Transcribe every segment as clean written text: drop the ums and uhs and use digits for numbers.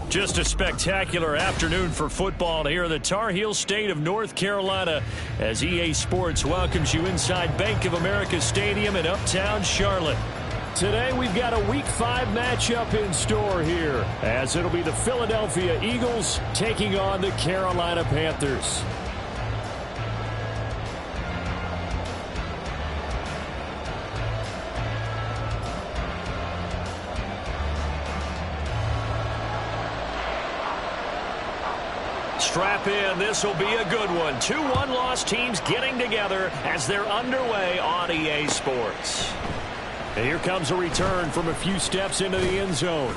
Just a spectacular afternoon for football here in the Tar Heel state of North Carolina as EA Sports welcomes you inside Bank of America Stadium in uptown Charlotte. Today we've got a Week 5 matchup in store here as it'll be the Philadelphia Eagles taking on the Carolina Panthers. Strap in. This will be a good one. 2 one-loss teams getting together as they're underway on EA Sports. And here comes a return from a few steps into the end zone.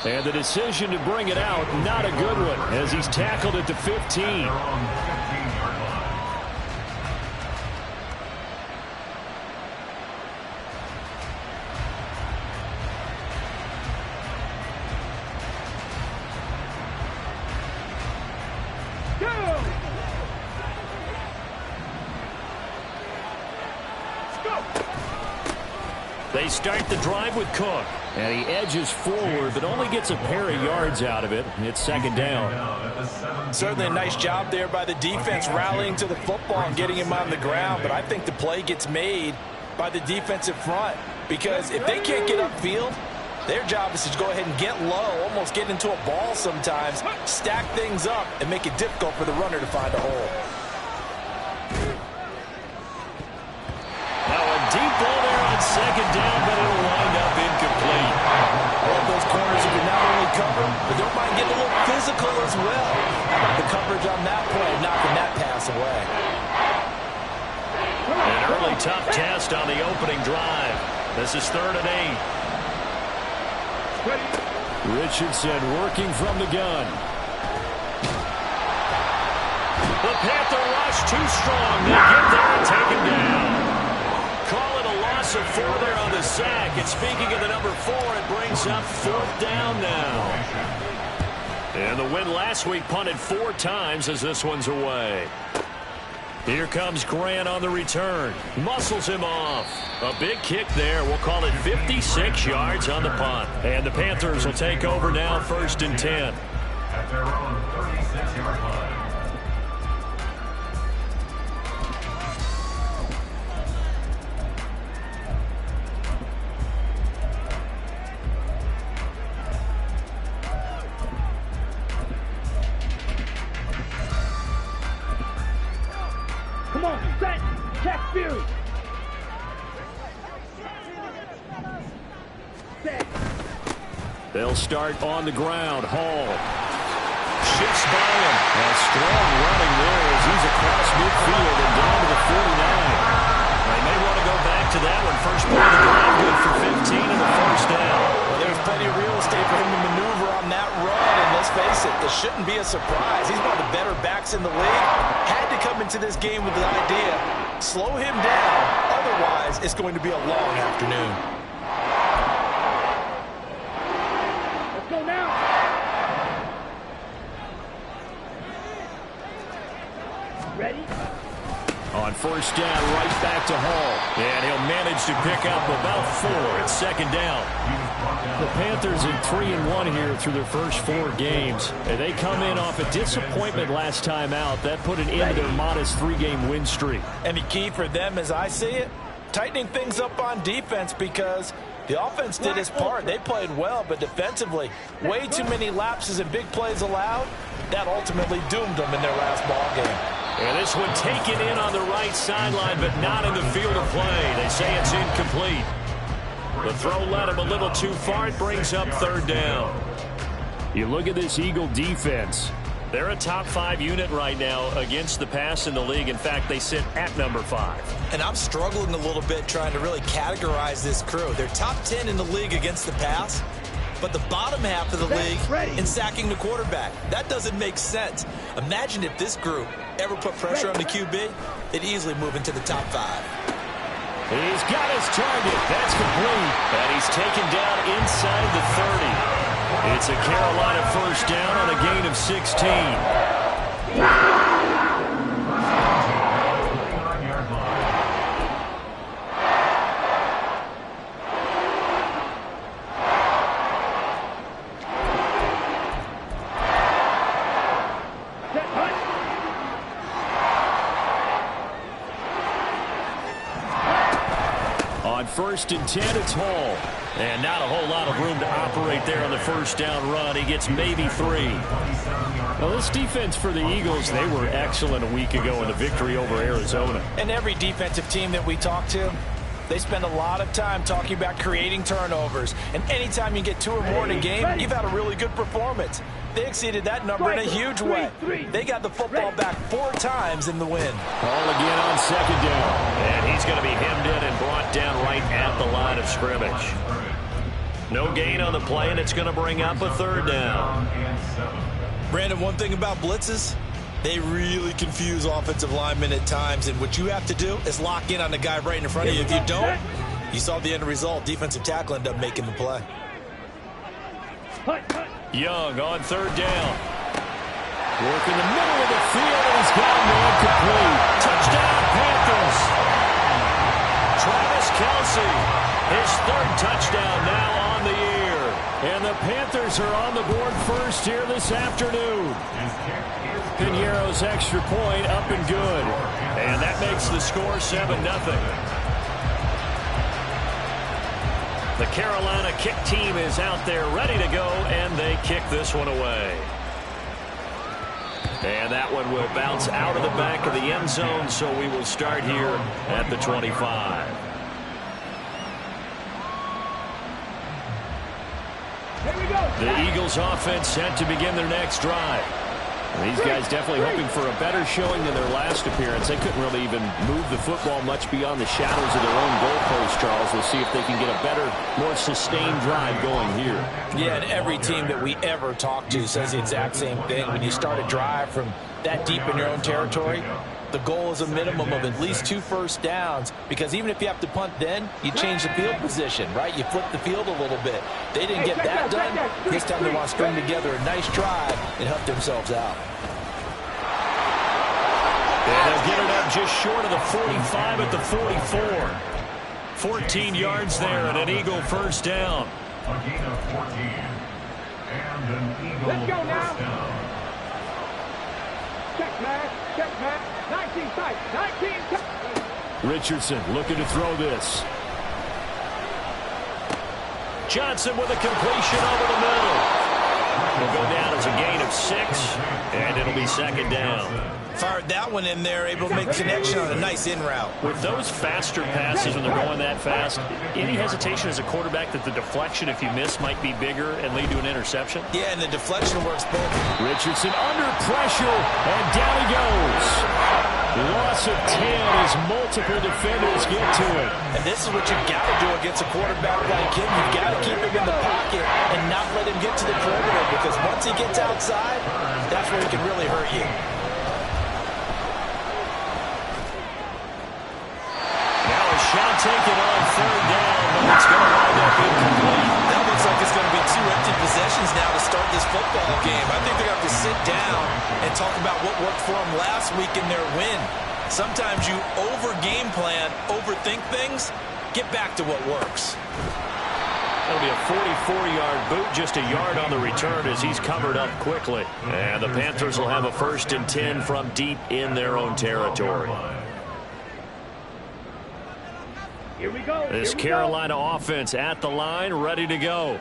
And the decision to bring it out, not a good one, as he's tackled at the 15. They start the drive with Cook. And he edges forward, but only gets a pair of yards out of it. It's second down. Certainly a nice job there by the defense rallying to the football and getting him on the ground. But I think the play gets made by the defensive front. Because if they can't get upfield, their job is to go ahead and get low, almost get into a ball sometimes, stack things up, and make it difficult for the runner to find a hole. Now a deep ball there on second down, but it'll wind up incomplete. All those corners who can not only cover, but don't mind getting a little physical as well. How about the coverage on that play, knocking that pass away? An early tough test on the opening drive. This is 3rd and 8. Richardson working from the gun. The Panther rush too strong. They get there and take him down. Call it a loss of 4 there on the sack. And speaking of the number 4, it brings up 4th down now. And the win last week punted 4 times as this one's away. Here comes Grant on the return. Muscles him off. A big kick there. We'll call it 56 yards on the punt. And the Panthers will take over now, 1st and 10. At their own 36-yard line. Come on, set, check, Fury. Set. They'll start on the ground. Hall shifts by him. A strong running there as he's across midfield and down to the 49. They may want to go back to that one. First play of the drive, good for 15 and the first down. Well, there's plenty of real estate for him to maneuver on that run, and let's face it, this shouldn't be a surprise. He's one of the better backs in the league. Had to come into this game with the idea, slow him down, otherwise it's going to be a long afternoon. Let's go now. Ready? On first down, right back to Hall. And he'll manage to pick up about 4. It's second down. The Panthers in 3-1 here through their first 4 games. And they come in off a disappointment last time out. That put an end to their modest 3-game win streak. And the key for them, as I see it, tightening things up on defense, because the offense did its part. They played well, but defensively, way too many lapses and big plays allowed. That ultimately doomed them in their last ball game. And this one taken in on the right sideline, but not in the field of play. They say it's incomplete. The throw led him a little too far. It brings up third down. You look at this Eagle defense. They're a top 5 unit right now against the pass in the league. In fact, they sit at number 5. And I'm struggling a little bit trying to really categorize this crew. They're top 10 in the league against the pass, but the bottom half of the league in sacking the quarterback. That doesn't make sense. Imagine if this group ever put pressure on the QB, they'd easily move into the top 5. He's got his target. That's complete. And he's taken down inside the 30. It's a Carolina first down on a gain of 16. On first and 10, it's Hall. And not a whole lot of room to operate there on the first down run. He gets maybe 3. Well, this defense for the Eagles, they were excellent a week ago in the victory over Arizona. And every defensive team that we talk to, they spend a lot of time talking about creating turnovers. And anytime you get 2 or more in a game, you've had a really good performance. They exceeded that number in a huge way. They got the football back 4 times in the win. Hall again on second down. And he's going to be hemmed in and brought down right at the line of scrimmage. No gain on the play, and it's going to bring up a third down. Brandon, one thing about blitzes, they really confuse offensive linemen at times, and what you have to do is lock in on the guy right in front of you. If you don't, you saw the end result. Defensive tackle ended up making the play. Young on third down. Working the middle of the field, and he's got him incomplete. Touchdown, Panthers. Travis Kelce, his 3rd touchdown now on the year. And the Panthers are on the board first here this afternoon. Piñeiro's extra point up and good. And that makes the score 7-0. The Carolina kick team is out there ready to go, and they kick this one away. And that one will bounce out of the back of the end zone, so we will start here at the 25. The Eagles offense set to begin their next drive. These guys definitely hoping for a better showing than their last appearance. They couldn't really even move the football much beyond the shadows of their own goalpost, Charles. We'll see if they can get a better, more sustained drive going here. Yeah, and every team that we ever talk to says the exact same thing. When you start a drive from that deep in your own territory, the goal is a minimum of at least 2 first downs, because even if you have to punt then, you change the field position, right? You flip the field a little bit. They didn't get that done. This time they want to string together a nice drive and help themselves out. And they'll get it up just short of the 45 at the 44. 14 yards there and an Eagle first down. A gain of 14. And an Eagle first down. Check, man. Check, man. 19 tight. 19 tight. Richardson looking to throw this. Johnson with a completion over the middle. Will go down as a gain of 6, and it'll be second down. Fired that one in there, able to make connection on a nice in route. With those faster passes when they're going that fast, any hesitation as a quarterback that the deflection, if you miss, might be bigger and lead to an interception? Yeah, and the deflection works both. Richardson under pressure, and down he goes. Loss of 10 as multiple defenders get to it. And this is what you've got to do against a quarterback like him. You've got to keep him in the pocket and not let him get to the perimeter, because once he gets outside, that's where he can really hurt you. Shot taken on third down, but it's going to wind up incomplete. That looks like it's going to be 2 empty possessions now to start this football game. I think they're going to have to sit down and talk about what worked for them last week in their win. Sometimes you over-game plan, overthink things. Get back to what works. That'll be a 44-yard boot, just a yard on the return as he's covered up quickly. And the Panthers will have a 1st and 10 from deep in their own territory. Here we go. This Carolina offense at the line, ready to go.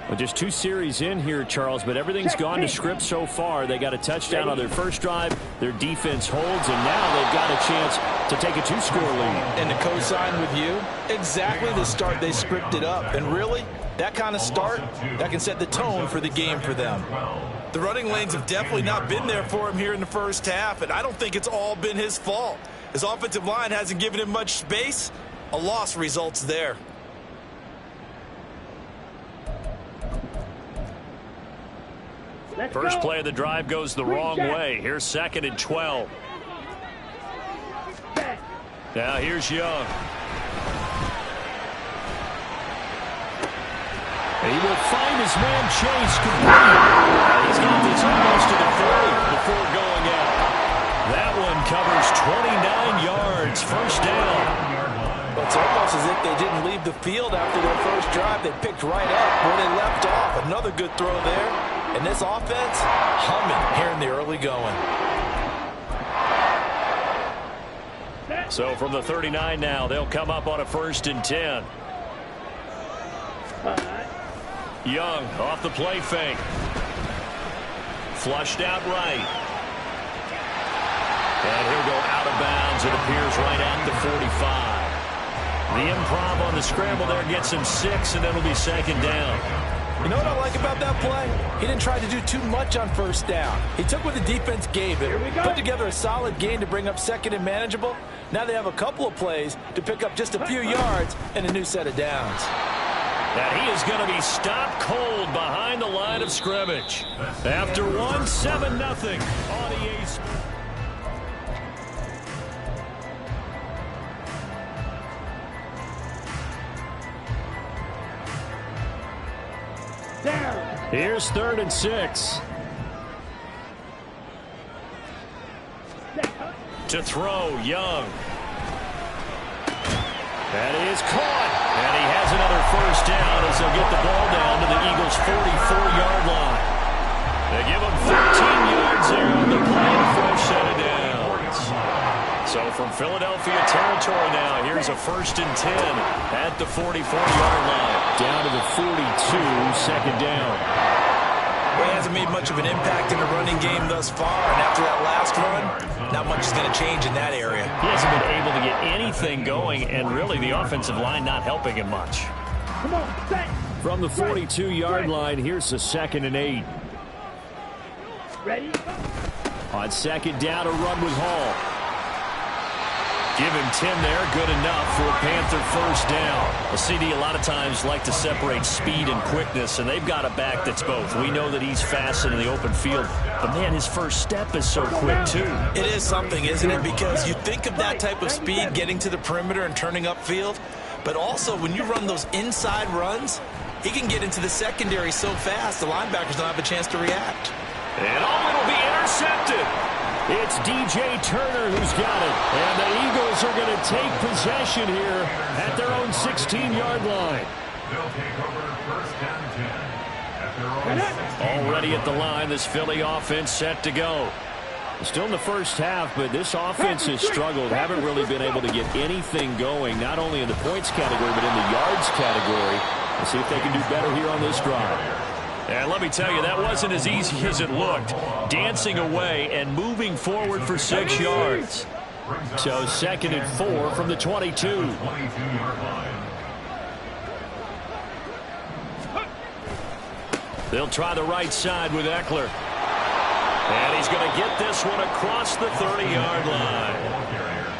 Well, just 2 series in here, Charles, but everything's gone to script so far. They got a touchdown on their first drive. Their defense holds, and now they've got a chance to take a 2-score lead. And to co-sign with you, exactly the start they scripted up. And really, that kind of start, that can set the tone for the game for them. The running lanes have definitely not been there for him here in the first half, and I don't think it's all been his fault. His offensive line hasn't given him much space. A loss results there. First play of the drive goes the wrong way. Here's 2nd and 12. Now here's Young. He will find his man Chase complete. He's got this almost to the 30 before going out. That one covers 29 yards. First down. Well, it's almost as if they didn't leave the field after their first drive. They picked right up where they left off. Another good throw there. And this offense, humming here in the early going. So from the 39 now, they'll come up on a 1st and 10. Young off the play fake. Flushed out right. And he'll go out of bounds. It appears right at the 45. The improv on the scramble there gets him 6, and it'll be 2nd down. You know what I like about that play? He didn't try to do too much on first down. He took what the defense gave him, put together a solid gain to bring up 2nd and manageable. Now they have a couple of plays to pick up just a few yards and a new set of downs. And he is going to be stopped cold behind the line of scrimmage. After 7-0 on EA Sports. Here's 3rd and 6. To throw, Young. That is caught. And he has another first down as they'll get the ball down to the Eagles' 44-yard line. They give him 13 yards there on the play, a fresh set of downs. So from Philadelphia territory now, here's a 1st and 10 at the 44-yard line. Down to the 42, 2nd down. Well, he hasn't made much of an impact in the running game thus far, and after that last run, not much is going to change in that area. He hasn't been able to get anything going, and really the offensive line not helping him much. Come on, set. From the 42-yard line, here's a 2nd and 8. Ready? On 2nd down, a run with Hall. Give him 10 there, good enough for a Panther first down. A CD a lot of times like to separate speed and quickness, and they've got a back that's both. We know that he's fast in the open field, but man, his first step is so quick too. It is something, isn't it? Because you think of that type of speed getting to the perimeter and turning upfield, but also when you run those inside runs, he can get into the secondary so fast the linebackers don't have a chance to react. And it'll be intercepted. It's DJ Turner who's got it. And the Eagles are going to take possession here at their own 16-yard line. They'll take over 1st and 10 at their own 16. Already at the line, this Philly offense set to go. Still in the first half, but this offense has struggled. Haven't really been able to get anything going, not only in the points category, but in the yards category. Let's see if they can do better here on this drive. And let me tell you, that wasn't as easy as it looked. Dancing away and moving forward for 6 yards. So 2nd and 4 from the 22. 22-yard line. They'll try the right side with Eckler. And he's going to get this one across the 30-yard line.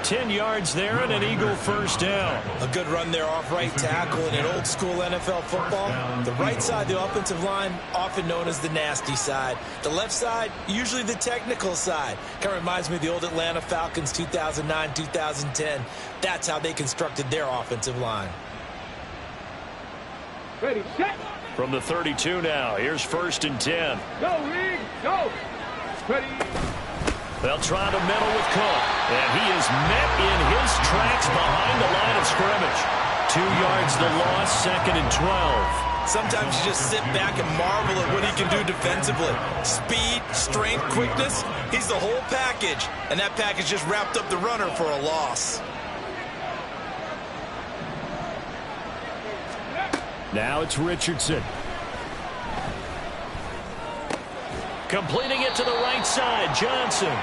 10 yards there and an Eagle first down. A good run there off right tackle in an old school NFL football. The right side, the offensive line, often known as the nasty side. The left side, usually the technical side. Kind of reminds me of the old Atlanta Falcons 2009, 2010. That's how they constructed their offensive line. Ready, set. From the 32 now, here's 1st and 10. Go, Reed, go. Ready. They'll try the middle with Cook. And he is met in his tracks behind the line of scrimmage. 2 yards the loss, 2nd and 12. Sometimes you just sit back and marvel at what he can do defensively. Speed, strength, quickness. He's the whole package. And that package just wrapped up the runner for a loss. Now it's Richardson. Completing it to the right side, Johnson.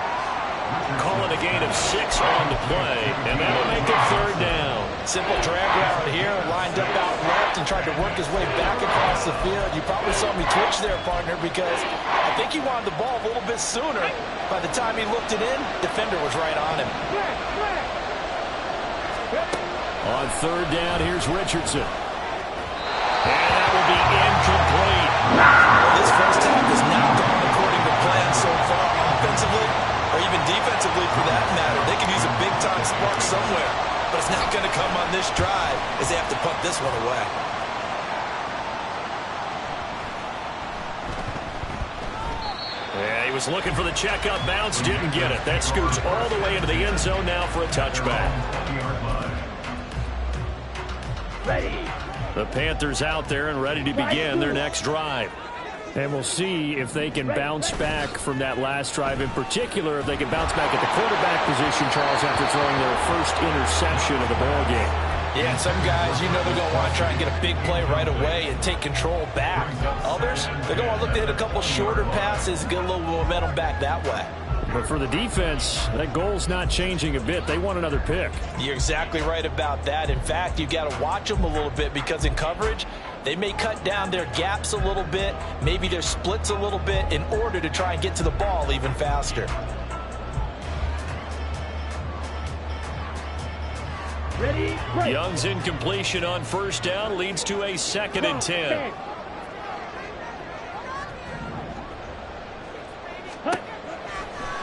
Calling a gain of 6 on the play, and that'll make it 3rd down. Simple drag route here, lined up out left and tried to work his way back across the field. You probably saw me twitch there, partner, because I think he wanted the ball a little bit sooner. By the time he looked it in, defender was right on him. On 3rd down, here's Richardson. And that will be incomplete. Well, this first half has not gone according to plan so far offensively, or even defensively for that matter. They could use a big-time spark somewhere, but it's not going to come on this drive as they have to punt this one away. Yeah, he was looking for the checkup bounce, didn't get it. That scoots all the way into the end zone now for a touchback. Ready. The Panthers out there and ready to begin their next drive. And we'll see if they can bounce back from that last drive. In particular, if they can bounce back at the quarterback position, Charles, after throwing their first interception of the ball game. Yeah, some guys, you know they're going to want to try and get a big play right away and take control back. Others, they're going to want to look to hit a couple shorter passes, get a little momentum back that way. But for the defense, that goal's not changing a bit. They want another pick. You're exactly right about that. In fact, you've got to watch them a little bit because in coverage, they may cut down their gaps a little bit, maybe their splits a little bit in order to try and get to the ball even faster. Ready. Break. Young's incompletion on 1st down leads to a 2nd and 10.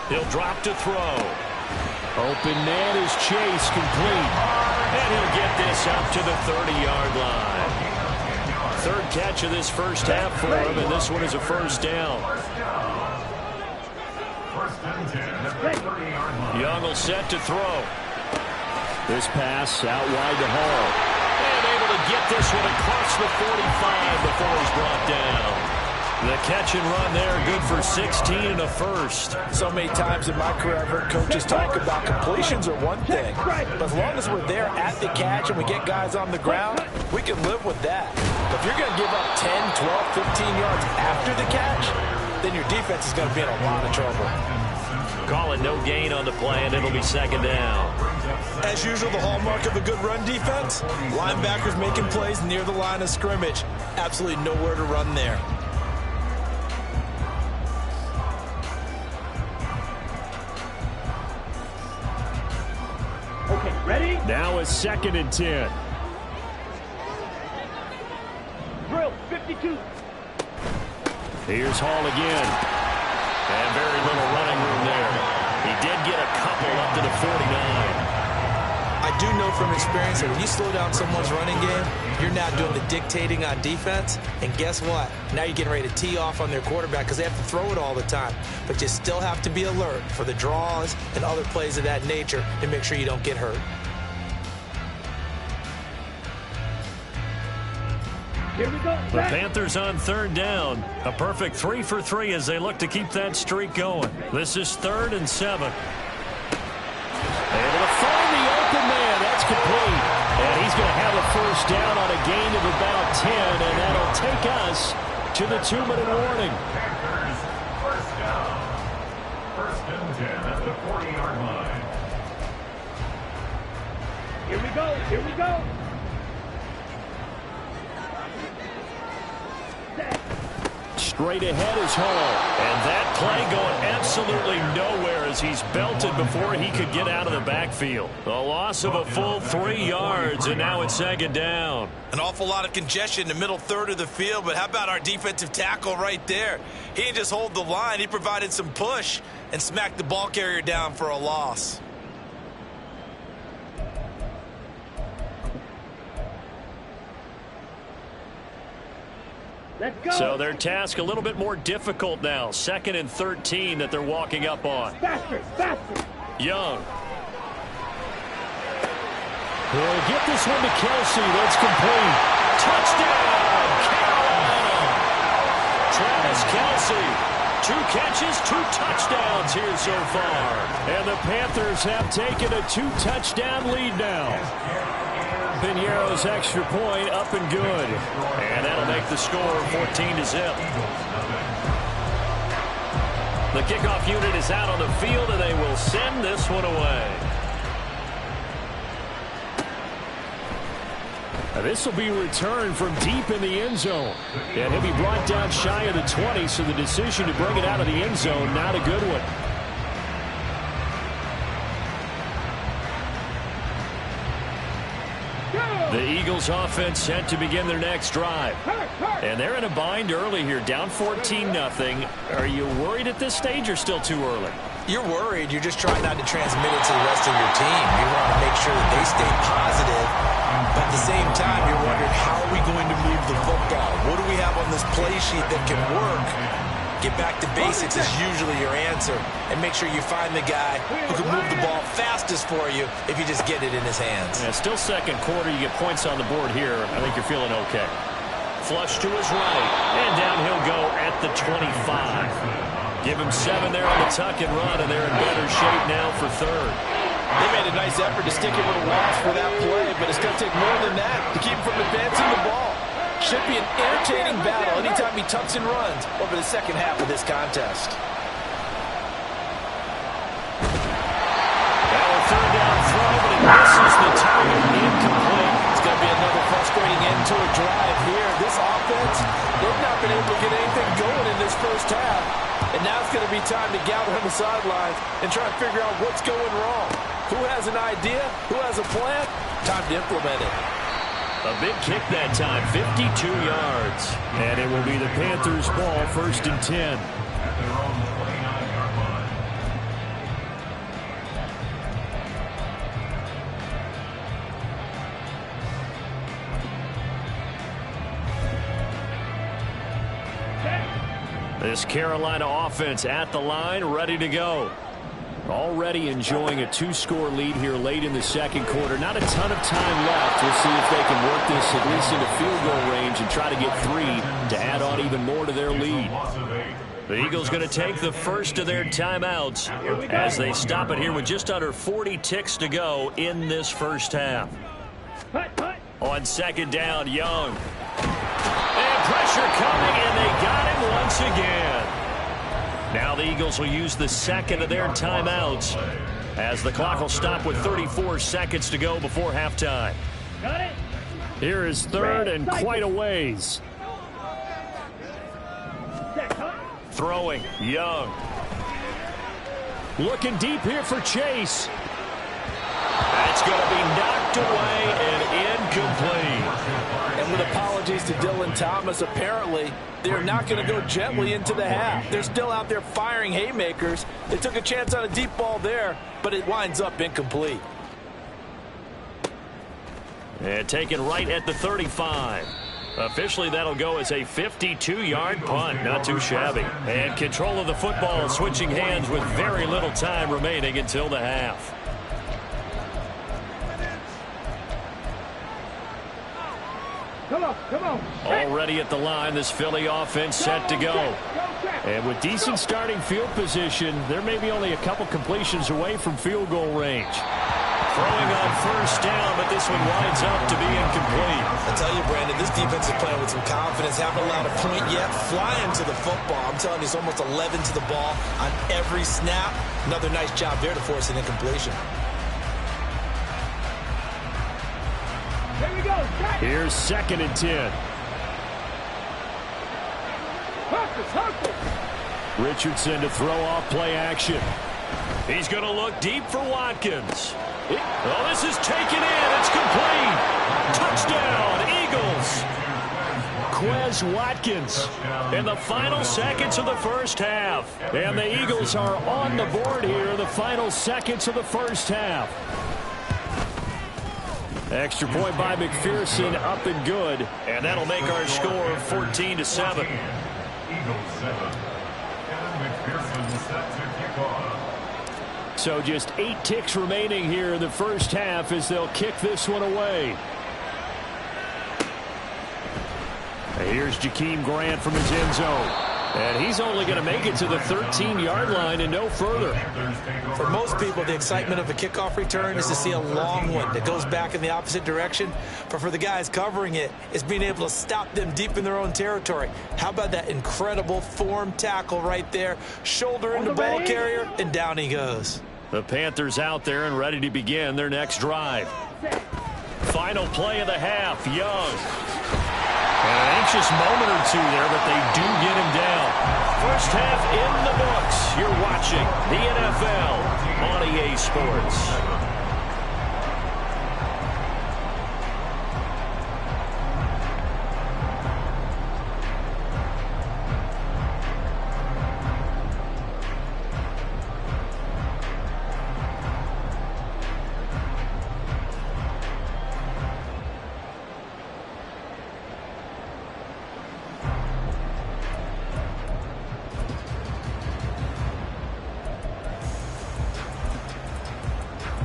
He'll drop to throw. Open man is Chase, complete. And he'll get this up to the 30-yard line. 3rd catch of this first half for him, and this one is a 1st down. Young will set to throw. This pass out wide to Hall. And able to get this one across the 45 before he's brought down. The catch and run there, good for 16 and a 1st. So many times in my career, I've heard coaches talk about completions are one thing. But as long as we're there at the catch and we get guys on the ground, we can live with that. But if you're going to give up 10, 12, 15 yards after the catch, then your defense is going to be in a lot of trouble. Call it no gain on the play, and it'll be 2nd down. As usual, the hallmark of a good run defense, linebackers making plays near the line of scrimmage. Absolutely nowhere to run there. Okay, ready? Now a 2nd and 10. Drill, 52. Here's Hall again. And very little running room there. He did get a couple up to the 49. I do know from experience that when you slow down someone's running game, you're now doing the dictating on defense. And guess what? Now you're getting ready to tee off on their quarterback because they have to throw it all the time. But you still have to be alert for the draws and other plays of that nature to make sure you don't get hurt. Here we go. The Panthers on 3rd down. A perfect 3 for 3 as they look to keep that streak going. This is 3rd and 7. Able to find the open man. That's complete. And he's going to have a 1st down on a gain of about 10, and that'll take us to the 2-minute warning. First down. 1st and 10 at the 40-yard line. Here we go. Here we go. Straight ahead is Hall. And that play going absolutely nowhere as he's belted before he could get out of the backfield. A loss of a full 3 yards, and now it's 2nd down. An awful lot of congestion in the middle third of the field, but how about our defensive tackle right there? He didn't just hold the line. He provided some push and smacked the ball carrier down for a loss. Let's go. So their task a little bit more difficult now. 2nd and 13 that they're walking up on. Faster, faster. Young. He'll get this one to Kelsey. That's complete. Touchdown, Carolina. Travis Kelsey. 2 catches, 2 touchdowns here so far. And the Panthers have taken a 2-touchdown lead now. Piñeiro's extra point up and good. And that'll make the score 14-0. The kickoff unit is out on the field, and they will send this one away. Now this will be returned from deep in the end zone. And he'll be brought down shy of the 20, so the decision to bring it out of the end zone, not a good one. The Eagles offense set to begin their next drive. And they're in a bind early here, down 14-0. Are you worried at this stage or still too early? You're worried. You're just trying not to transmit it to the rest of your team. You want to make sure that they stay positive. But at the same time, you're wondering, how are we going to move the football? What do we have on this play sheet that can work? Get back to basics is usually your answer. And make sure you find the guy who can move the ball fastest for you if you just get it in his hands. Yeah, still second quarter. You get points on the board here. I think you're feeling okay. Flush to his right. And down he'll go at the 25. Give him 7 there on the tuck and run, and they're in better shape now for 3rd. They made a nice effort to stick him with a loss for that play, but it's going to take more than that to keep him from advancing the ball. Should be an entertaining battle anytime he tucks and runs over the second half of this contest. Now a 3rd down throw, but it misses the target. Incomplete. It's going to be another frustrating end to a drive here. This offense, they've not been able to get anything going in this first half. And now it's going to be time to gather on the sidelines and try and figure out what's going wrong. Who has an idea? Who has a plan? Time to implement it. A big kick that time, 52 yards. And it will be the Panthers' ball, 1st and 10. At their own 29-yard line. This Carolina offense at the line, ready to go. Already enjoying a 2-score lead here late in the second quarter. Not a ton of time left. We'll see if they can work this at least into field goal range and try to get 3 to add on even more to their lead. The Eagles going to take the first of their timeouts as they stop it here with just under 40 ticks to go in this first half. On 2nd down, Young. And pressure coming, and they got him once again. Now the Eagles will use the 2nd of their timeouts as the clock will stop with 34 seconds to go before halftime. Got it. Here is 3rd and quite a ways. Throwing, Young. Looking deep here for Chase. That's going to be knocked away and incomplete. And with apologies to Dylan Thomas, apparently they're not going to go gently into the half. They're still out there firing haymakers. They took a chance on a deep ball there, but it winds up incomplete. And taken right at the 35. Officially, that'll go as a 52-yard punt. Not too shabby. And control of the football switching hands with very little time remaining until the half. Come on, come on. Already at the line, this Philly offense set to go. And with decent starting field position, there may be only a couple completions away from field goal range. Throwing on 1st down, but this one winds up to be incomplete. I tell you, Brandon, this defense is playing with some confidence. Haven't allowed a point yet. Flying to the football. I'm telling you, it's almost 11 to the ball on every snap. Another nice job there to force an incompletion. Here we go. Here's 2nd and 10. Richardson to throw off play action. He's going to look deep for Watkins. Oh, this is taken in. It's complete. Touchdown, Eagles. Quez Watkins in the final seconds of the first half. And the Eagles are on the board here in the final seconds of the first half. Extra point by McPherson, up and good. And that'll make our score 14-7. Eagles 7. Kevin McPherson set to kick off. So just 8 ticks remaining here in the first half as they'll kick this one away. Here's Jakeem Grant from his end zone. And he's only going to make it to the 13-yard line and no further. For most people, the excitement of a kickoff return is to see a long one that goes back in the opposite direction. But for the guys covering it, it's being able to stop them deep in their own territory. How about that incredible form tackle right there? Shoulder into ball carrier, and down he goes. The Panthers out there and ready to begin their next drive. Final play of the half, Young. And an anxious moment or two there, but they do get him down. First half in the books. You're watching the NFL on EA Sports.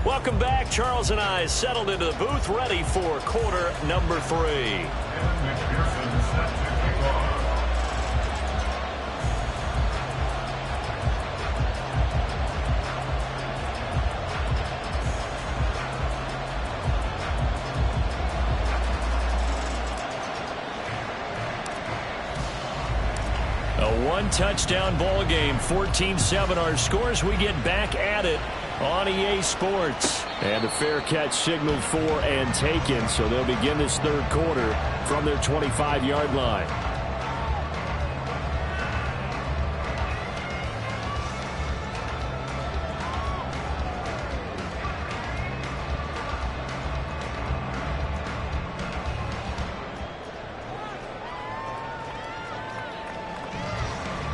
Welcome back. Charles and I settled into the booth, ready for quarter number 3. Kevin McPherson set to kick off. A one-touchdown ball game, 14-7 our scores. We get back at it on EA Sports. And a fair catch signaled for and taken, so they'll begin this third quarter from their 25-yard line.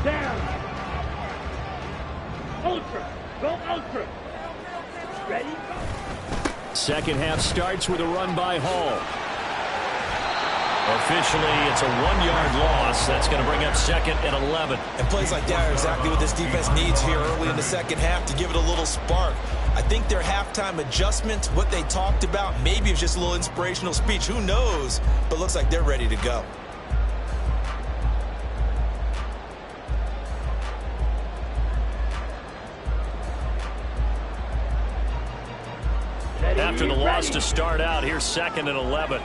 Down. Ultra. Go ultra. Ready? Second half starts with a run by Hall. Officially, it's a 1-yard loss. That's going to bring up second and 11. And plays like that are exactly what this defense needs here early in the second half to give it a little spark. I think their halftime adjustments, what they talked about, maybe it was just a little inspirational speech. Who knows? But looks like they're ready to go. After the loss to start out, here's second and 11.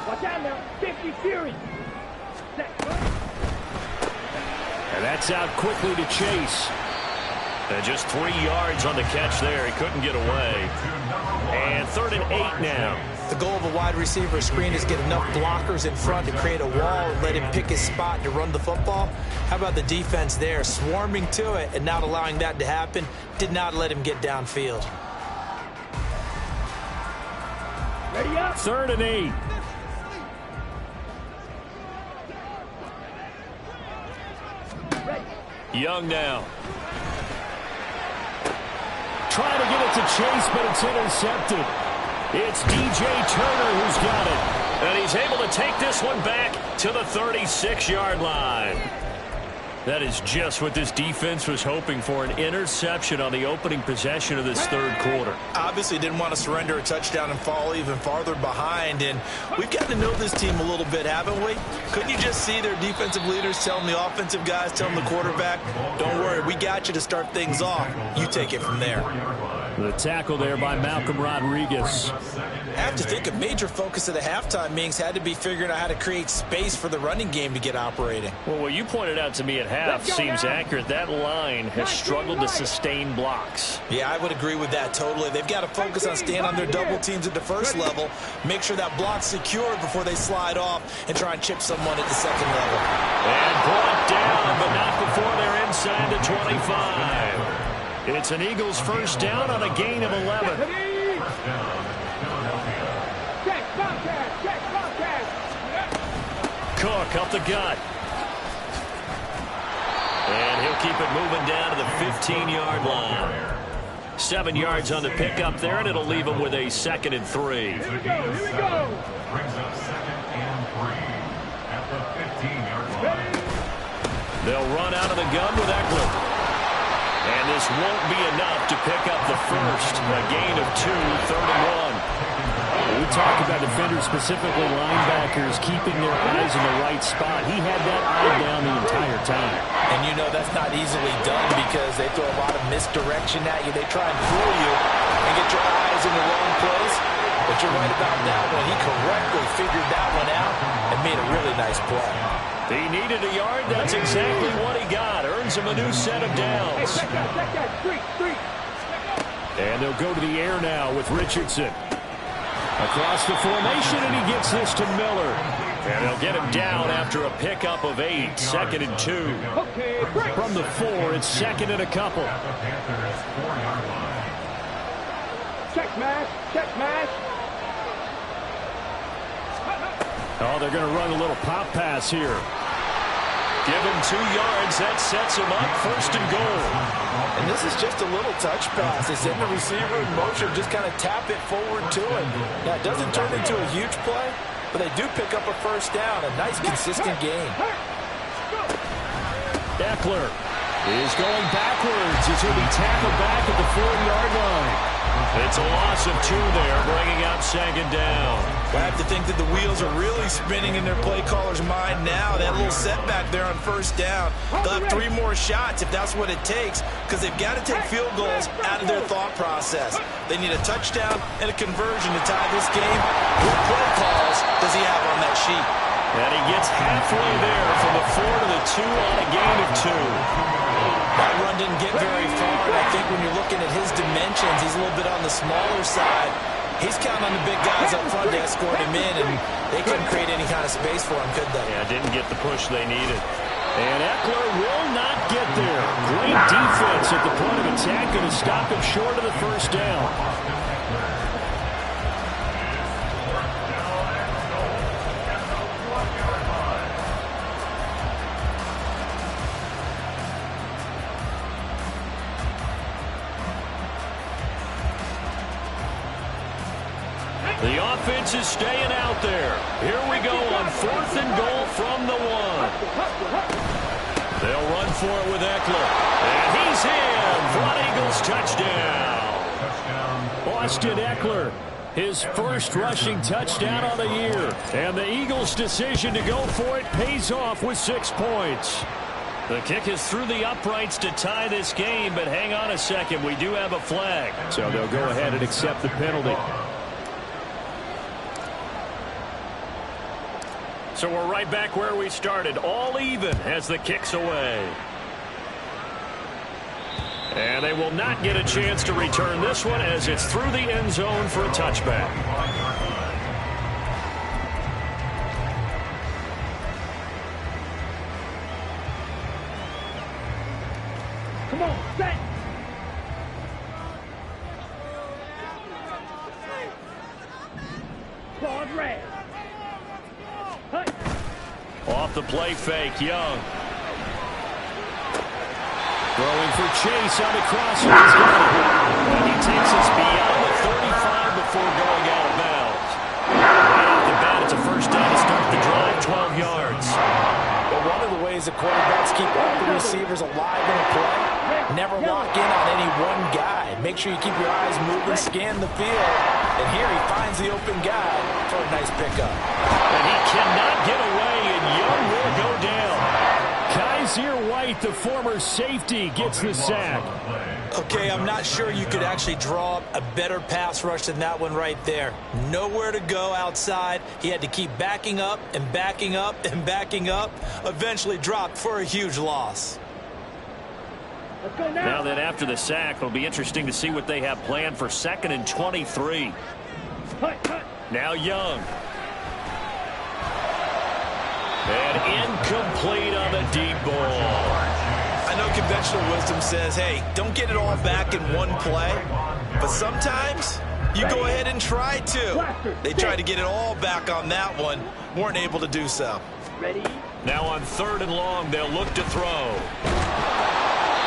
Watch out now. 50 Fury. And that's out quickly to Chase. And just 3 yards on the catch there. He couldn't get away. And 3rd and 8 now. The goal of a wide receiver screen is get enough blockers in front to create a wall and let him pick his spot to run the football. How about the defense there, swarming to it and not allowing that to happen? Did not let him get downfield. Ready up. 3rd and 8. Ready. Young now. Trying to get it to Chase, but it's intercepted. It's DJ Turner who's got it. And he's able to take this one back to the 36-yard line. That is just what this defense was hoping for, an interception on the opening possession of this third quarter. Obviously didn't want to surrender a touchdown and fall even farther behind. And we've gotten to know this team a little bit, haven't we? Couldn't you just see their defensive leaders telling the offensive guys, telling the quarterback, don't worry, we got you to start things off. You take it from there. The tackle there by Malcolm Rodriguez. I have to think a major focus of the halftime meetings had to be figuring out how to create space for the running game to get operating. Well, what you pointed out to me at half seems accurate. That line has struggled to sustain blocks. Yeah, I would agree with that totally. They've got to focus on staying on their double teams at the first level, make sure that block's secured before they slide off and try and chip someone at the second level. And brought down, but not before they're inside the 25. It's an Eagles first down on a gain of 11. Check, Bobcat, check, Bobcat. Cook up the gut. And he'll keep it moving down to the 15-yard line. 7 yards on the pickup there, and it'll leave them with a 2nd and 3. Here we go. Brings up 2nd and 3 at the 15-yard line. They'll run out of the gun with Eckler. And this won't be enough to pick up the first. A gain of 2, 3rd and 1. We talk about defenders, specifically linebackers, keeping their eyes in the right spot. He had that eye down the entire time. And you know that's not easily done because they throw a lot of misdirection at you. They try and fool you and get your eyes in the wrong place. But you're right about that one. He correctly figured that one out and made a really nice play. He needed a yard. That's exactly what he got. Earns him a new set of downs. And they'll go to the air now with Richardson. Across the formation, and he gets this to Miller. And they'll get him down after a pickup of 8. 2nd and 2. From the 4, it's 2nd and a couple. At the Panthers' 4-yard line. Check smash. Oh, they're going to run a little pop pass here. Give him 2 yards. That sets him up 1st and goal. And this is just a little touch pass. They send the receiver in motion, just kind of tap it forward to him. Now, it doesn't turn into a huge play, but they do pick up a 1st down. A nice, consistent gain. Eckler is going backwards. He's going to be tackled back at the 40-yard line. It's a loss of 2 there, bringing up 2nd down. I have to think that the wheels are really spinning in their play caller's mind now. That little setback there on 1st down. They'll have 3 more shots if that's what it takes, because they've got to take field goals out of their thought process. They need a touchdown and a conversion to tie this game. What play calls does he have on that sheet? And he gets halfway there from the 4 to the 2 on a gain of 2. That run didn't get very far, and I think when you're looking at his dimensions, he's a little bit on the smaller side. He's counting on the big guys up front to escort him in, and they couldn't create any kind of space for him, could they? Yeah, didn't get the push they needed. And Eckler will not get there. Great defense at the point of attack, going to stop him short of the 1st down. The offense is staying out there. Here we go on 4th and goal from the 1. They'll run for it with Eckler. And he's in for an Eagles touchdown. Austin Eckler, his 1st rushing touchdown of the year. And the Eagles' decision to go for it pays off with 6 points. The kick is through the uprights to tie this game, but hang on a second. We do have a flag. So they'll go ahead and accept the penalty. So we're right back where we started, all even as the kick's away. And they will not get a chance to return this one as it's through the end zone for a touchback. Come on, set. Claude red. Off the play fake, Young. Throwing for Chase on the crosser. He's got it. And he takes us beyond the 35 before going out of bounds. Right off the bat, it's a 1st down to start the drive, 12 yards. But one of the ways the quarterbacks keep all the receivers alive in a play, never lock in on any one guy. Make sure you keep your eyes moving, scan the field. And here he finds the open guy for a nice pickup. And he cannot get away, and Young will go down. Kaiser White, the former safety, gets the sack. Okay, I'm not sure you could actually draw up a better pass rush than that one right there. Nowhere to go outside. He had to keep backing up and backing up and backing up. Eventually dropped for a huge loss. Let's go Now that after the sack, it'll be interesting to see what they have planned for 2nd and 23. Now Young. And incomplete on the deep ball. I know conventional wisdom says, hey, don't get it all back in one play. But sometimes you go ahead and try to. They tried to get it all back on that one. Weren't able to do so. Ready? Now on 3rd and long, they'll look to throw.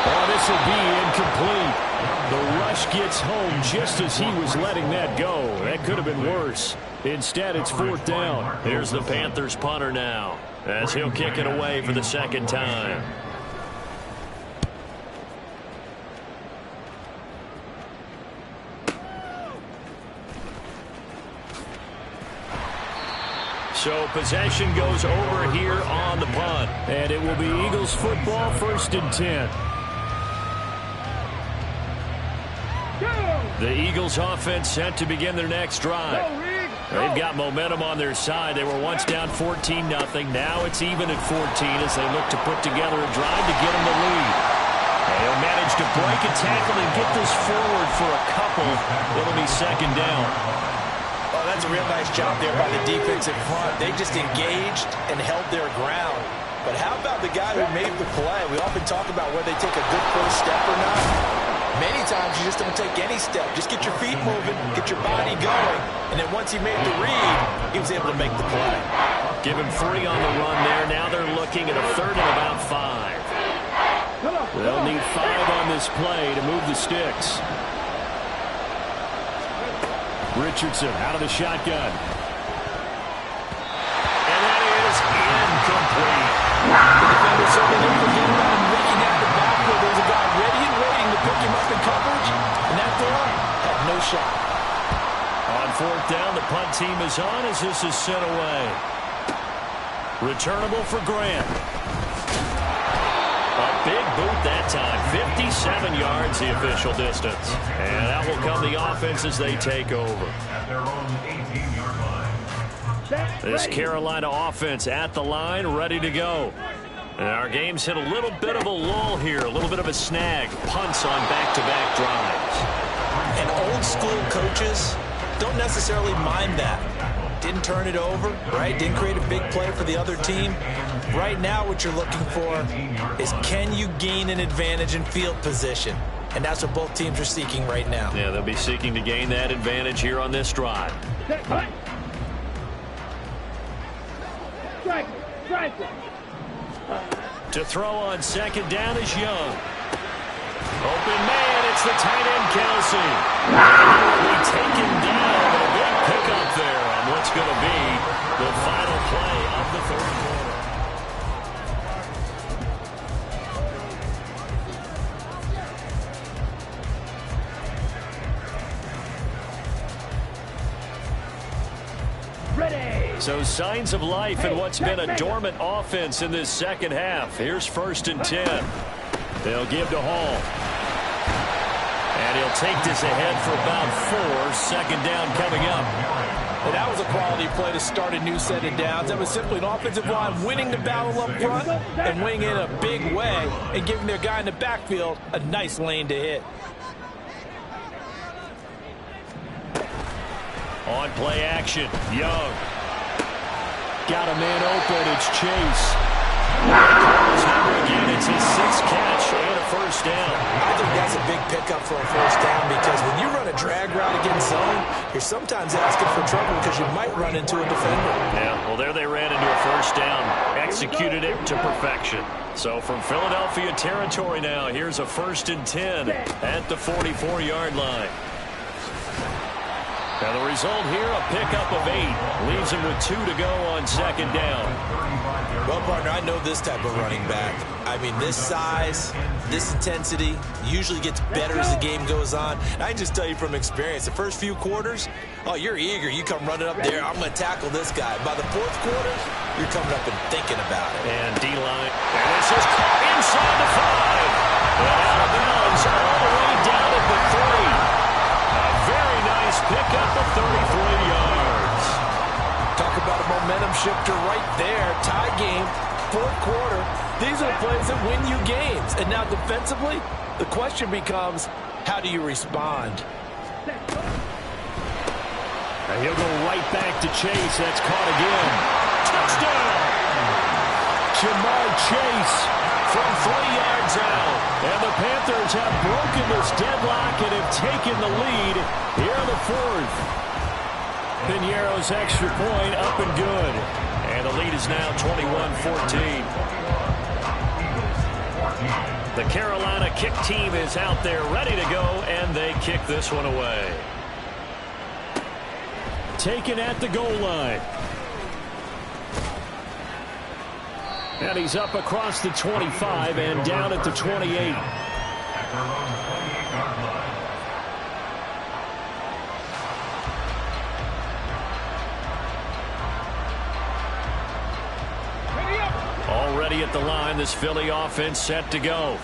Oh, this will be incomplete. The rush rush gets home just as he was letting that go. That could have been worse. Instead, it's 4th down. Here's the Panthers punter now, as he'll kick it away for the second time. So possession goes over here on the punt. And it will be Eagles football, 1st and 10. The Eagles offense set to begin their next drive. They've got momentum on their side. They were once down 14-0. Now it's even at 14 as they look to put together a drive to get them the lead. They'll manage to break a tackle and get this forward for a couple. It'll be 2nd down. Oh, that's a real nice job there by the defense in front. They just engaged and held their ground. But how about the guy who made the play? We often talk about whether they take a good first step or not. Many times you just don't take any step. Just get your feet moving, get your body going. And then once he made the read, he was able to make the play. Give him 3 on the run there. Now they're looking at a 3rd and about 5. They'll need 5 on this play to move the sticks. Richardson out of the shotgun. And that is incomplete. The defender certainly didn't forget about him looking at the backfield. There's a guy ready and waiting to pick him up in coverage. And that throw had no shot. On 4th down, the punt team is on as this is sent away. Returnable for Grant. A big boot that time. 57 yards the official distance. And that will come the offense as they take over. At their own 18-yard line. This Carolina offense at the line, ready to go. And our game's hit a little bit of a lull here, a little bit of a snag. Punts on back-to-back drives. And old school coaches don't necessarily mind that. Didn't turn it over, right? Didn't create a big play for the other team. Right now what you're looking for is can you gain an advantage in field position? And that's what both teams are seeking right now. Yeah, they'll be seeking to gain that advantage here on this drive. To throw on 2nd down is Young. Open man, it's the tight end Kelsey. Will be taken down. A big pickup there on what's going to be the final play of the 3rd quarter. So signs of life in what's been a dormant offense in this second half. Here's 1st and 10. They'll give to Hall. And he'll take this ahead for about 4. 2nd down coming up. And that was a quality play to start a new set of downs. That was simply an offensive line winning the battle up front and winning in a big way and giving their guy in the backfield a nice lane to hit. On play action, Young. Got a man open. It's Chase. Again, it's his 6th catch and a 1st down. I think that's a big pickup for a 1st down because when you run a drag route against zone, you're sometimes asking for trouble because you might run into a defender. Yeah, well, there they ran into a 1st down. Executed it to perfection. So from Philadelphia territory now, here's a 1st and 10 at the 44-yard line. Now the result here, a pickup of 8. Leaves him with 2 to go on 2nd down. Well, partner, I know this type of running back. I mean, this size, this intensity usually gets better as the game goes on. And I can just tell you from experience, the first few quarters, oh, you're eager. You come running up there, I'm going to tackle this guy. By the 4th quarter, you're coming up and thinking about it. And D-line. And it's just caught inside the 5. And out of bounds all the way down at the 3. Very nice pickup of 33 yards. Talk about a momentum shifter right there. Tie game, 4th quarter. These are the plays that win you games. And now defensively, the question becomes, how do you respond? And he'll go right back to Chase. That's caught again. Touchdown! Jamar Chase From 3 yards out. And the Panthers have broken this deadlock and have taken the lead here in the 4th. Piñeiro's extra point up and good. And the lead is now 21-14. The Carolina kick team is out there ready to go, and they kick this one away. Taken at the goal line. And he's up across the 25 and down at the 28. Already at the line, this Philly offense set to go.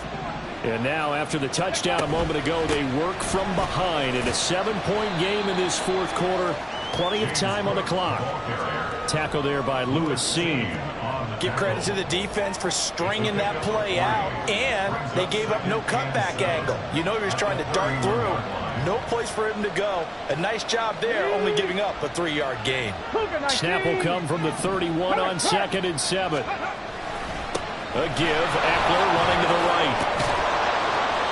And now, after the touchdown a moment ago, they work from behind in a 7-point game in this fourth quarter. Plenty of time on the clock. Tackle there by Lewis Seen. Give credit to the defense for stringing that play out, and they gave up no cutback angle. You know he was trying to dart through. No place for him to go. A nice job there, only giving up a 3-yard gain. Snap will come from the 31 on 2nd and 7. A give. Eckler running to the right.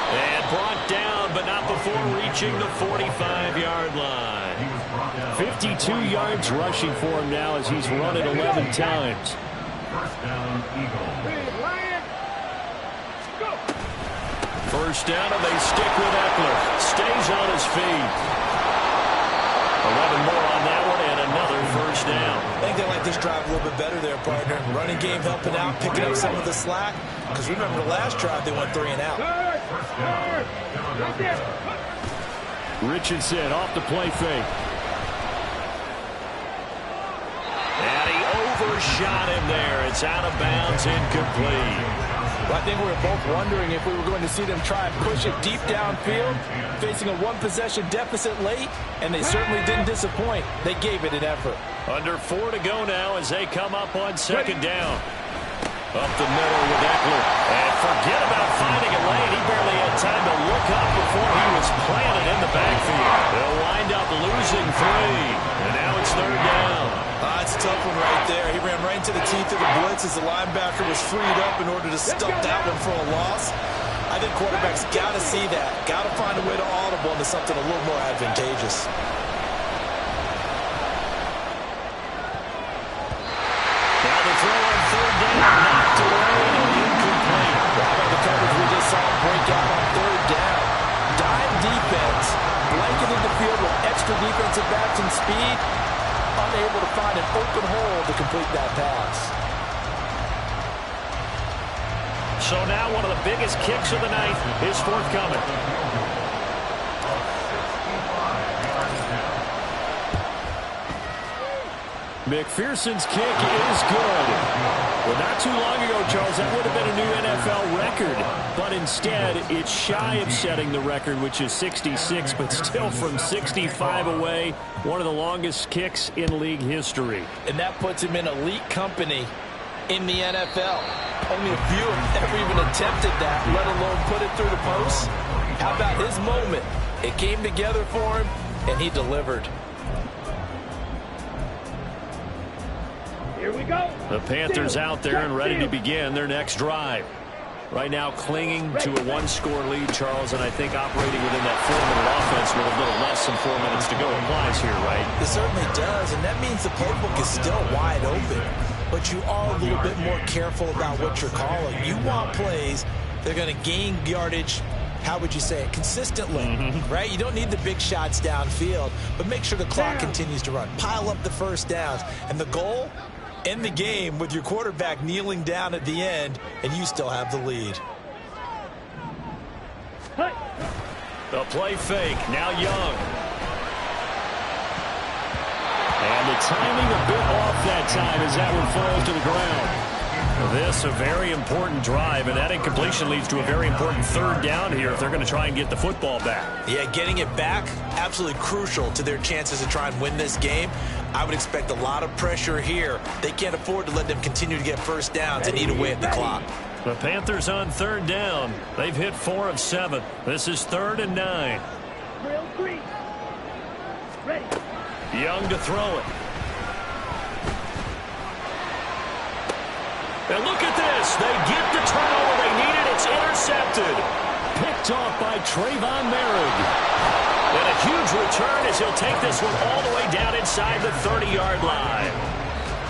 And brought down, but not before reaching the 45-yard line. 52 yards rushing for him now as he's run it 11 times. First down, Eagles. First down, and they stick with Eckler. Stays on his feet. 11 more on that one, and another first down. I think they like this drive a little bit better there, partner. Running game helping out, picking up some of the slack. Because remember the last drive, they went 3 and out. Richardson off the play fake. And he overshot him there. It's out of bounds, incomplete. Well, I think we were both wondering if we were going to see them try and push it deep downfield, facing a one-possession deficit late, and they certainly didn't disappoint. They gave it an effort. Under 4 to go now as they come up on 2nd down. Up the middle with Eckler. And forget about finding a lane. He barely had time to look up before he was planted in the backfield. They'll wind up losing 3. And now it's 3rd down. It's a tough one right there. He ran right into the teeth of the blitz as the linebacker was freed up in order to stop that one for a loss. I think quarterbacks got to see that. Got to find a way to audible into something a little more advantageous. Now the throw on 3rd down. Knocked away and incomplete. How about the coverage we just saw break out on 3rd down? Dime defense, blanketed the field with extra defensive backs and speed. Unable to find an open hole to complete that pass. So now one of the biggest kicks of the night is forthcoming. McPherson's kick is good. Well, not too long ago, Charles, that would have been a new NFL record. But instead, it's shy of setting the record, which is 66, but still from 65 away, one of the longest kicks in league history. And that puts him in elite company in the NFL. Only a few have ever even attempted that, let alone put it through the post. How about his moment? It came together for him, and he delivered. Here we go. The Panthers out there and ready to begin their next drive. Right now clinging to a 1-score lead, Charles, and I think operating within that 4-minute offense with a little less than 4 minutes to go applies here, right? It certainly does, and that means the playbook is still wide open. But you are a little bit more careful about what you're calling. You want plays that are going to gain yardage, how would you say it, consistently, right? You don't need the big shots downfield, but make sure the clock continues to run. Pile up the first downs. And the goal, end the game with your quarterback kneeling down at the end, and you still have the lead. The play fake, now Young. And the timing a bit off that time as that one falls to the ground. This a very important drive, and that incompletion leads to a very important 3rd down here if they're going to try and get the football back. Yeah, getting it back, absolutely crucial to their chances to try and win this game. I would expect a lot of pressure here. They can't afford to let them continue to get first downs and eat away at the clock. The Panthers on 3rd down. They've hit 4 of 7. This is 3rd and 9. Drill 3. Ready. Young to throw it. And look at this. They get the turnover they needed. It's intercepted. Picked off by Trayvon Merrick. And a huge return as he'll take this one all the way down inside the 30-yard line.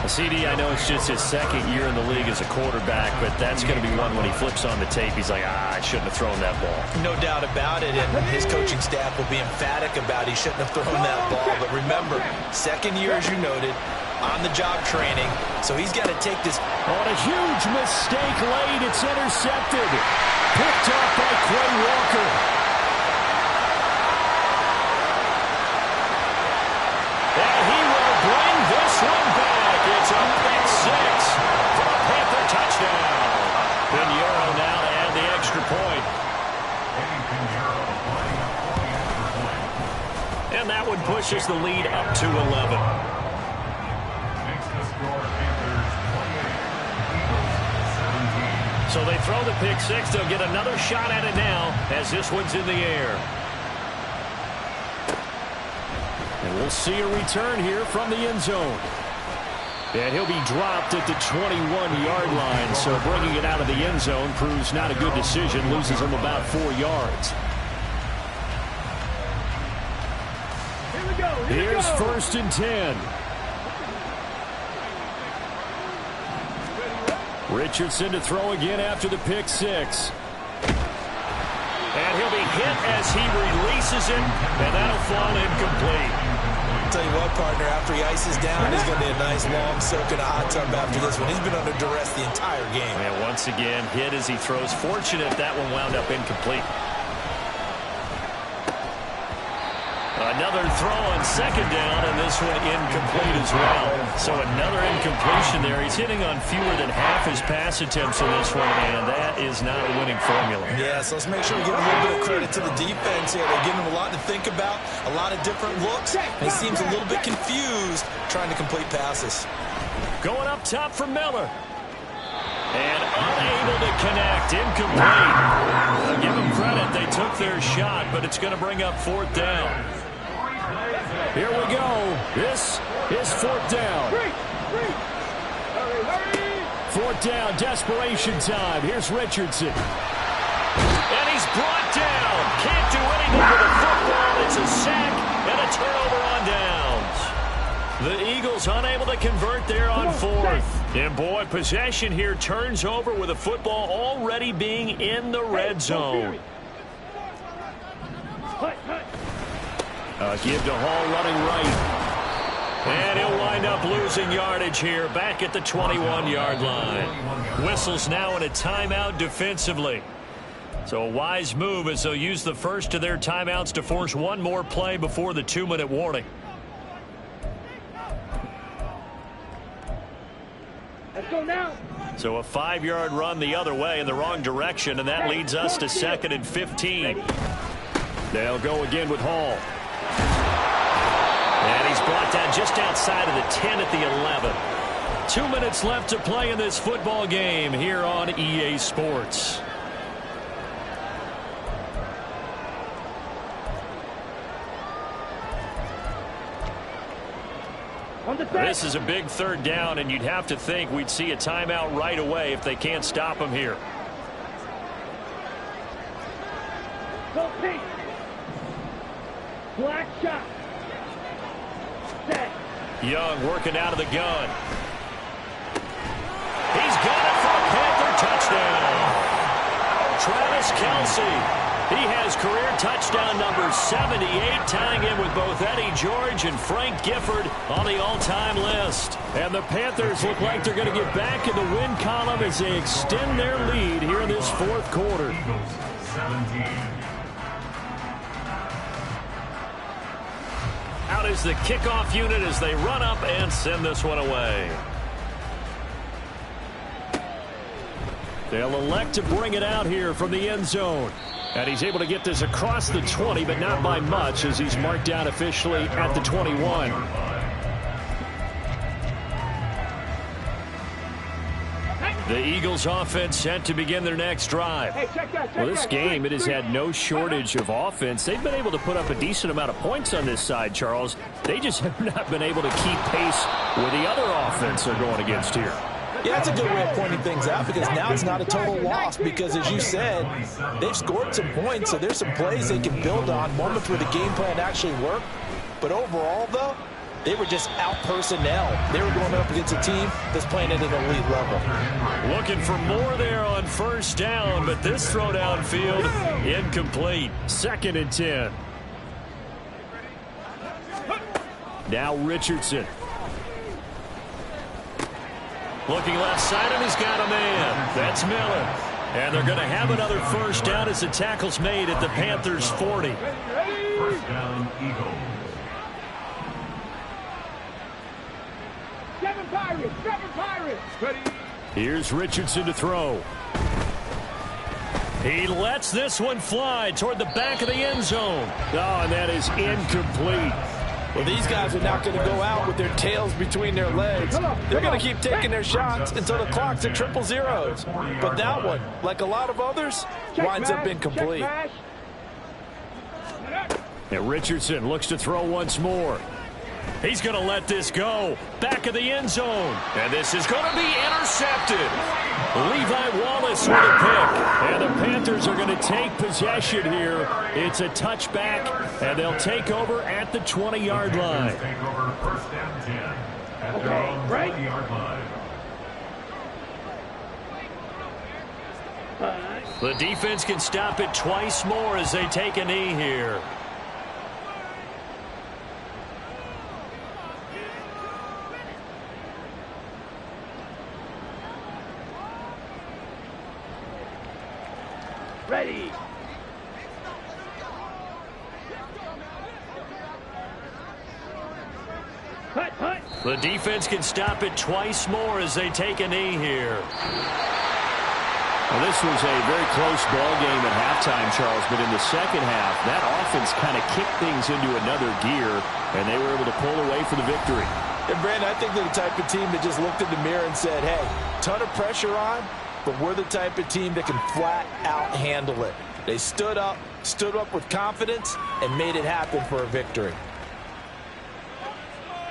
CD, I know it's just his second year in the league as a quarterback, but that's going to be one when he flips on the tape, he's like, I shouldn't have thrown that ball. No doubt about it, and his coaching staff will be emphatic about he shouldn't have thrown that ball. But remember, second year, as you noted, on-the-job training, so he's got to take this. On a huge mistake late, it's intercepted. Picked off by Quay Walker. And he will bring this one back. It's a pick six for a Panther touchdown. Pinheiro now to add the extra point. And that one pushes the lead up to 11. So they throw the pick six. They'll get another shot at it now as this one's in the air. And we'll see a return here from the end zone. And he'll be dropped at the 21-yard line. So bringing it out of the end zone proves not a good decision. Loses him about 4 yards. Here's 1st and 10. Richardson to throw again after the pick six. And he'll be hit as he releases it, and that'll fall incomplete. I'll tell you what, partner, after he ices down, he's going to need a nice long soak in a hot tub after this one. He's been under duress the entire game. And once again, hit as he throws. Fortunate that one wound up incomplete. Another throw on 2nd down, and this one incomplete as well. So another incompletion there. He's hitting on fewer than half his pass attempts in this one, and that is not a winning formula. Yeah, so let's make sure we give a little bit of credit to the defense here. They're giving him a lot to think about, a lot of different looks, and he seems a little bit confused trying to complete passes. Going up top for Miller. And unable to connect. Incomplete. I'll give them credit. They took their shot, but it's going to bring up 4th down. Here we go. This is 4th down. 4th down, desperation time. Here's Richardson. And he's brought down. Can't do anything with the football. It's a sack and a turnover on downs. The Eagles unable to convert there on 4th. And boy, possession here turns over with the football already being in the red zone. Give to Hall running right. And he'll wind up losing yardage here back at the 21-yard line. Whistles now in a timeout defensively. So a wise move as they'll use the first of their timeouts to force one more play before the 2-minute warning. Let's go now. So a 5-yard run the other way in the wrong direction, and that leads us to 2nd and 15. They'll go again with Hall. And he's brought down just outside of the 10 at the 11. 2 minutes left to play in this football game here on EA Sports. This is a big 3rd down, and you'd have to think we'd see a timeout right away if they can't stop him here. Go pink. Black shot. Set. Young working out of the gun. He's got it for a Panther touchdown. Travis Kelce. He has career touchdown number 78, tying in with both Eddie George and Frank Gifford on the all-time list. And the Panthers look like they're going to get back in the win column as they extend their lead here in this 4th quarter. Out is the kickoff unit as they run up and send this one away. They'll elect to bring it out here from the end zone. And he's able to get this across the 20, but not by much as he's marked down officially at the 21. The Eagles offense set to begin their next drive. Well, this game, it has had no shortage of offense. They've been able to put up a decent amount of points on this side, Charles. They just have not been able to keep pace with the other offense they're going against here. Yeah, that's a good way of pointing things out because now it's not a total loss because, as you said, they've scored some points, so there's some plays they can build on, moments where the game plan actually worked. But overall, though, They were just out personnel. They were going up against a team that's playing at an elite level. Looking for more there on first down, but this throw downfield incomplete. 2nd and 10. Now Richardson. Looking left side, and he's got a man. That's Miller. And they're going to have another first down as the tackle's made at the Panthers' 40. First down, Eagles. 7 Pirates, 7 Pirates. Ready. Here's Richardson to throw. He lets this one fly toward the back of the end zone. Oh, and that is incomplete. Well, these guys are not going to go out with their tails between their legs. They're going to keep taking their shots until the clock's at 0-0. But that one, like a lot of others, winds up incomplete. And Richardson looks to throw once more. He's going to let this go. Back of the end zone. And this is going to be intercepted. Levi Wallace with a pick. And the Panthers are going to take possession here. It's a touchback, and they'll take over at the 20-yard line. Take over first down 10 at their own 20-yard line. The defense can stop it twice more as they take a knee here. Ready. Hut, hut. The defense can stop it twice more as they take a knee here. Well, this was a very close ball game at halftime, Charles, but in the second half, that offense kind of kicked things into another gear, and they were able to pull away for the victory. And, Brandon, I think they're the type of team that just looked in the mirror and said, hey, ton of pressure on, but we're the type of team that can flat out handle it. They stood up with confidence, and made it happen for a victory.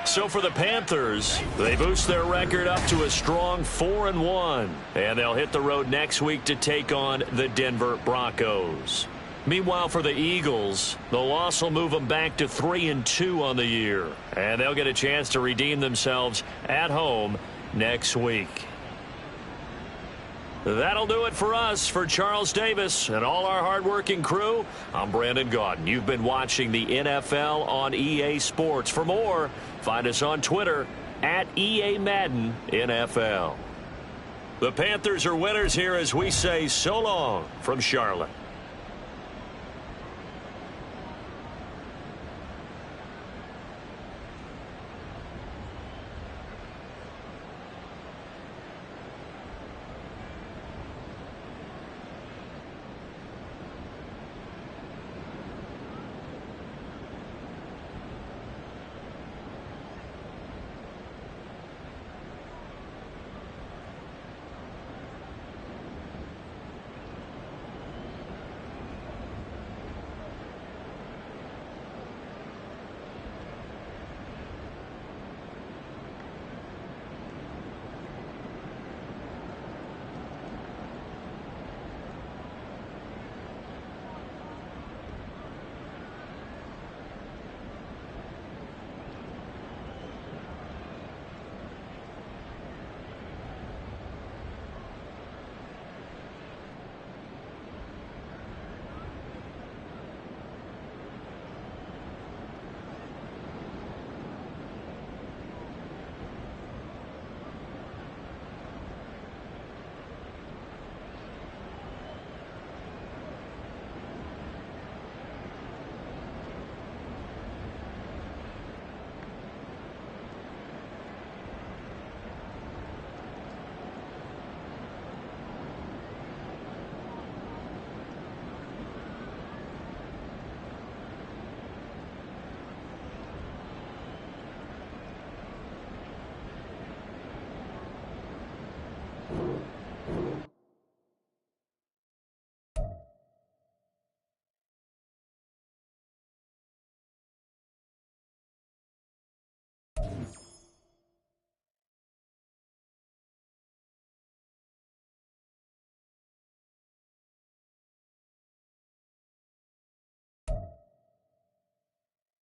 So for the Panthers, they boost their record up to a strong 4-1. And they'll hit the road next week to take on the Denver Broncos. Meanwhile, for the Eagles, the loss will move them back to 3-2 on the year. And they'll get a chance to redeem themselves at home next week. That'll do it for us. For Charles Davis and all our hardworking crew, I'm Brandon Gaudin. You've been watching the NFL on EA Sports. For more, find us on Twitter at EA Madden NFL. The Panthers are winners here as we say so long from Charlotte.